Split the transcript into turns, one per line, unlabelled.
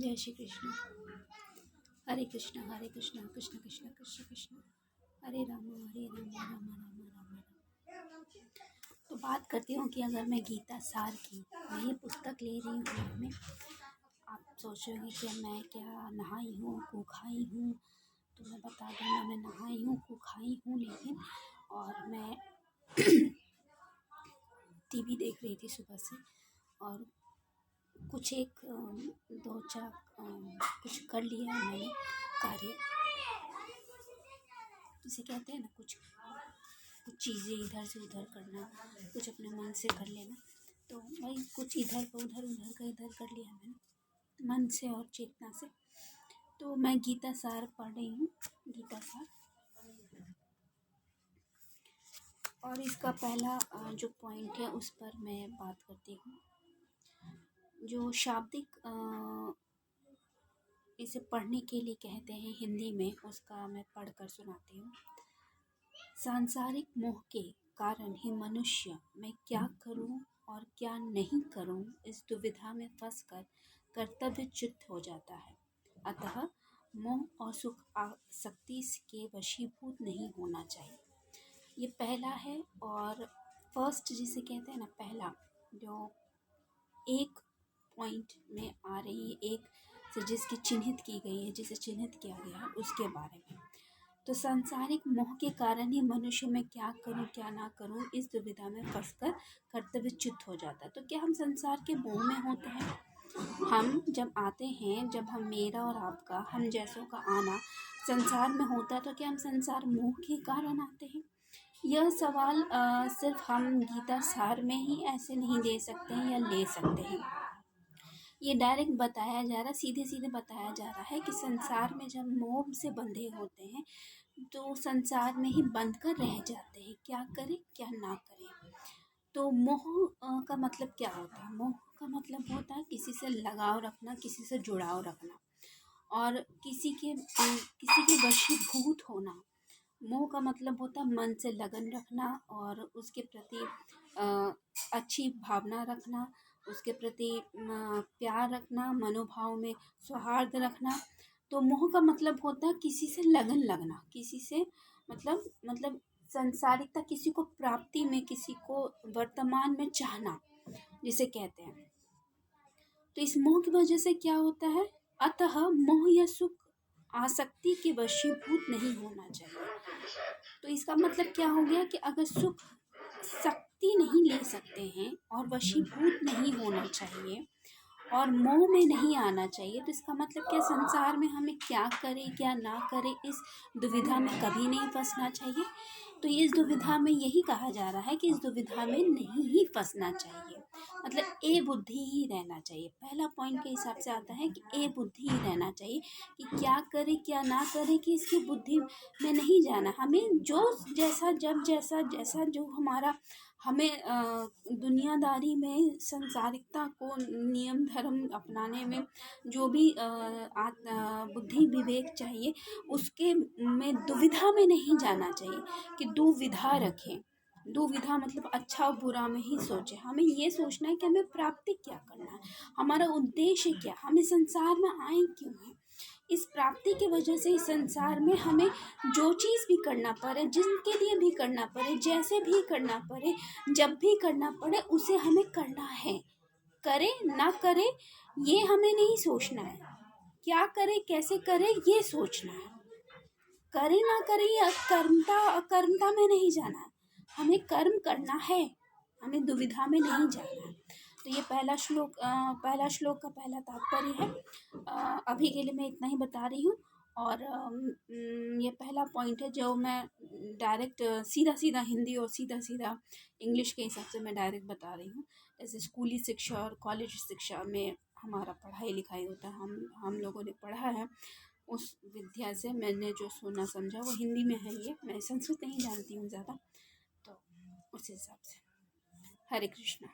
जय श्री कृष्ण। हरे कृष्ण कृष्ण कृष्ण कृष्ण कृष्ण हरे राम राम राम राम। तो बात करती हूँ कि अगर मैं गीता सार की मैं ये पुस्तक ले रही हूँ घर में, आप सोचोगे कि मैं क्या नहाई हूँ कू खाई हूँ, तो मैं बता दूँ मैं नहाई हूँ कू खाई हूँ, लेकिन और मैं टीवी देख रही थी सुबह से और कुछ एक दो चार कुछ कर लिया मैंने कार्य, जिसे कहते हैं ना कुछ चीज़ें इधर से उधर करना, कुछ अपने मन से कर लेना। तो वही कुछ इधर का उधर कर लिया मैंने मन से और चेतना से। तो मैं गीता सार पढ़ रही हूँ, गीता सार, और इसका पहला जो पॉइंट है उस पर मैं बात करती हूँ। जो शाब्दिक इसे पढ़ने के लिए कहते हैं हिंदी में, उसका मैं पढ़कर सुनाती हूँ। सांसारिक मोह के कारण ही मनुष्य मैं क्या करूं और क्या नहीं करूं इस दुविधा में फंसकर कर्तव्यच्युत हो जाता है। अतः मोह और सुख आसक्ति के वशीभूत नहीं होना चाहिए। ये पहला है। और फर्स्ट जिसे कहते हैं ना, पहला जो एक पॉइंट में आ रही है, एक से जिसकी चिन्हित की गई है, जिसे चिन्हित किया गया है, उसके बारे में। तो सांसारिक मोह के कारण ही मनुष्य में क्या करूं क्या ना करूं इस दुविधा में फंसकर कर्तव्यच्युत हो जाता है। तो क्या हम संसार के मोह में होते हैं? हम जब आते हैं, जब हम मेरा और आपका, हम जैसों का आना संसार में होता है, तो क्या हम संसार मोह के कारण आते हैं? यह सवाल सिर्फ हम गीता सार में ही ऐसे नहीं दे सकते हैं या ले सकते हैं। ये डायरेक्ट बताया जा रहा है, सीधे सीधे बताया जा रहा है कि संसार में जब मोह से बंधे होते हैं तो संसार में ही बंध कर रह जाते हैं, क्या करें क्या ना करें। तो मोह का मतलब क्या होता है? मोह का मतलब होता है किसी से लगाव रखना, किसी से जुड़ाव रखना और किसी के वशीभूत होना। मोह का मतलब होता है मन से लगन रखना और उसके प्रति अच्छी भावना रखना, उसके प्रति प्यार रखना, मनोभाव में सौहार्द रखना। तो मोह का मतलब होता है किसी से लगन लगना, किसी से मतलब संसारिकता, किसी को प्राप्ति में, किसी को वर्तमान में चाहना, जिसे कहते हैं। तो इस मोह की वजह से क्या होता है? अतः मोह या सुख आसक्ति के वशीभूत नहीं होना चाहिए। तो इसका मतलब क्या हो गया कि अगर सुख शक्ति नहीं ले सकते हैं और वशीभूत नहीं होना चाहिए और मोह में नहीं आना चाहिए, तो इसका मतलब क्या? संसार में हमें क्या करें क्या ना करें इस दुविधा में कभी नहीं फंसना चाहिए। तो इस दुविधा में यही कहा जा रहा है कि इस दुविधा में नहीं ही फंसना चाहिए, मतलब ए बुद्धि ही रहना चाहिए। पहला पॉइंट के हिसाब से आता है कि ए बुद्धि ही रहना चाहिए कि क्या करे क्या ना करे, कि इसकी बुद्धि में नहीं जाना। हमें जो जैसा जब जैसा जैसा जो हमारा हमें दुनियादारी में संसारिकता को नियम धर्म अपनाने में जो भी बुद्धि विवेक चाहिए, उसके में दुविधा में नहीं जाना चाहिए कि दुविधा रखें। दुविधा मतलब अच्छा और बुरा में ही सोचें। हमें ये सोचना है कि हमें प्राप्ति क्या करना है, हमारा उद्देश्य क्या, हमें संसार में आए क्यों हैं। इस प्राप्ति की वजह से इस संसार में हमें जो चीज़ भी करना पड़े, जिनके लिए भी करना पड़े, जैसे भी करना पड़े, जब भी करना पड़े, उसे हमें करना है। करे ना करे ये हमें नहीं सोचना है, क्या करे कैसे करे ये सोचना है। करे ना करे ये अकर्मता में नहीं जाना है, हमें कर्म करना है, हमें दुविधा में नहीं जाना है। तो ये पहला श्लोक का पहला तात्पर्य है। अभी के लिए मैं इतना ही बता रही हूँ। और ये पहला पॉइंट है जो मैं डायरेक्ट सीधा सीधा हिंदी और सीधा सीधा इंग्लिश के हिसाब से मैं डायरेक्ट बता रही हूँ। जैसे स्कूली शिक्षा और कॉलेज शिक्षा में हमारा पढ़ाई लिखाई होता है, हम लोगों ने पढ़ा है, उस विद्या से मैंने जो सुना समझा वो हिंदी में है। ये मैं संस्कृत नहीं जानती हूँ ज़्यादा, तो उस हिसाब से। हरे कृष्णा।